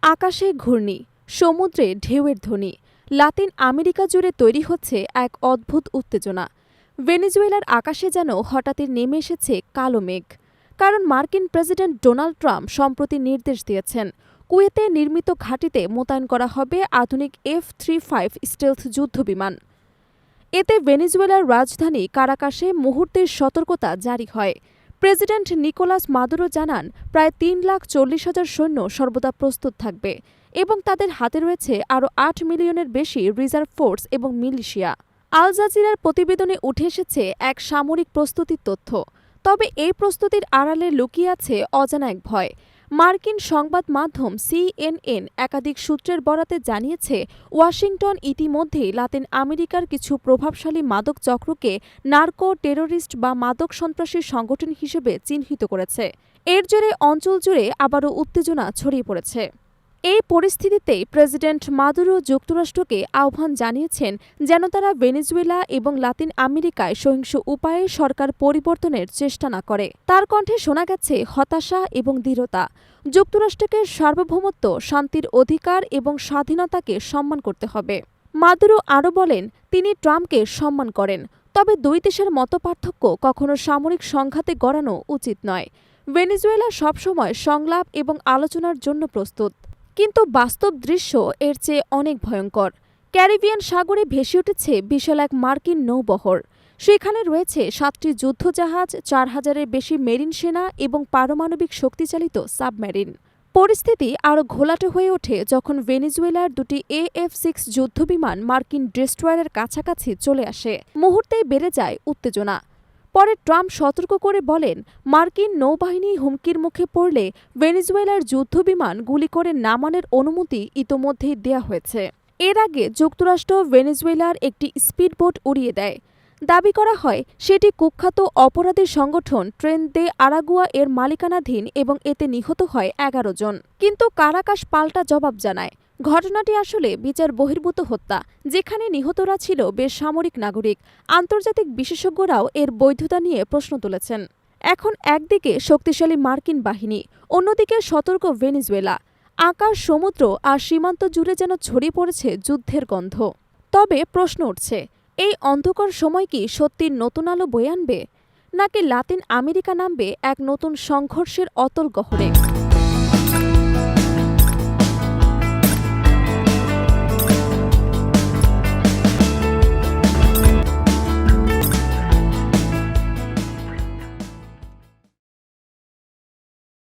আকাশে ঘূর্ণি, সমুদ্রে ঢেউয়ের ধ্বনি। লাতিন আমেরিকা জুড়ে তৈরি হচ্ছে এক অদ্ভুত উত্তেজনা। ভেনেজুয়েলার আকাশে যেন হঠাৎই নেমে এসেছে কালো মেঘ। কারণ মার্কিন প্রেসিডেন্ট ডোনাল্ড ট্রাম্প সম্প্রতি নির্দেশ দিয়েছেন, কুয়েতে নির্মিত ঘাঁটিতে মোতায়েন করা হবে আধুনিক F-35 স্টেলথ যুদ্ধবিমান। এতে ভেনেজুয়েলার রাজধানী কারাকাসে মুহূর্তের সতর্কতা জারি হয়। প্রেসিডেন্ট নিকোলাস মাদুরো জানান, প্রায় 3,40,000 সৈন্য সর্বদা প্রস্তুত থাকবে এবং তাদের হাতে রয়েছে আরও 8 মিলিয়নের বেশি রিজার্ভ ফোর্স এবং মিলিশিয়া। আল জাজিরার প্রতিবেদনে উঠে এসেছে এক সামরিক প্রস্তুতির তথ্য। তবে এই প্রস্তুতির আড়ালে লুকিয়ে আছে অজানা এক ভয়। মার্কিন সংবাদ মাধ্যম CNN একাধিক সূত্রের বরাতে জানিয়েছে, ওয়াশিংটন ইতিমধ্যেই লাতিন আমেরিকার কিছু প্রভাবশালী মাদক চক্রকে নার্কো টেররিস্ট বা মাদক সন্ত্রাসী সংগঠন হিসেবে চিহ্নিত করেছে। এর জেরে অঞ্চল জুড়ে আবারও উত্তেজনা ছড়িয়ে পড়েছে। এই পরিস্থিতিতেই প্রেসিডেন্ট মাদুরো যুক্তরাষ্ট্রকে আহ্বান জানিয়েছেন যেন তারা ভেনেজুয়েলা এবং লাতিন আমেরিকায় সহিংস উপায়ে সরকার পরিবর্তনের চেষ্টা না করে। তার কণ্ঠে শোনা গেছে হতাশা এবং দৃঢ়তা। যুক্তরাষ্ট্রকে সার্বভৌমত্ব, শান্তির অধিকার এবং স্বাধীনতাকে সম্মান করতে হবে। মাদুরো আরও বলেন, তিনি ট্রাম্পকে সম্মান করেন, তবে দুই দেশের মতপার্থক্য কখনো সামরিক সংঘাতে গড়ানো উচিত নয়। ভেনেজুয়েলা সবসময় সংলাপ এবং আলোচনার জন্য প্রস্তুত। কিন্তু বাস্তব দৃশ্য এর চেয়ে অনেক ভয়ঙ্কর। ক্যারিবিয়ান সাগরে ভেসে উঠেছে বিশাল এক মার্কিন নৌবহর। সেখানে রয়েছে 7টি যুদ্ধজাহাজ, 4,000-এর বেশি মেরিন সেনা এবং পারমাণবিক শক্তিচালিত সাবমেরিন। পরিস্থিতি আরও ঘোলাটে হয়ে ওঠে যখন ভেনেজুয়েলার দুটি AF-6 যুদ্ধবিমান মার্কিন ডেস্ট্রয়ারের কাছাকাছি চলে আসে। মুহূর্তেই বেড়ে যায় উত্তেজনা। পরে ট্রাম্প সতর্ক করে বলেন, মার্কিন নৌবাহিনী হুমকির মুখে পড়লে ভেনেজুয়েলার যুদ্ধবিমান গুলি করে নামানোর অনুমতি ইতোমধ্যেই দেয়া হয়েছে। এর আগে যুক্তরাষ্ট্র ভেনেজুয়েলার একটি স্পিডবোট উড়িয়ে দেয়। দাবি করা হয় সেটি কুখ্যাত অপরাধী সংগঠন ট্রেন দে আরাগুয়া এর মালিকানাধীন এবং এতে নিহত হয় 11 জন। কিন্তু কারাকাস পাল্টা জবাব জানায়, ঘটনাটি আসলে বিচার বহির্ভূত হত্যা, যেখানে নিহতরা ছিল বেসামরিক নাগরিক। আন্তর্জাতিক বিশেষজ্ঞরাও এর বৈধতা নিয়ে প্রশ্ন তুলেছেন। এখন একদিকে শক্তিশালী মার্কিন বাহিনী, অন্যদিকে সতর্ক ভেনেজুয়েলা। আকাশ, সমুদ্র আর সীমান্ত জুড়ে যেন ছড়িয়ে পড়েছে যুদ্ধের গন্ধ। তবে প্রশ্ন উঠছে, এই অন্ধকার সময় কি সত্যিই নতুন আলো বয়ে আনবে, নাকি লাতিন আমেরিকা নামবে এক নতুন সংঘর্ষের অতল গহ্বরে?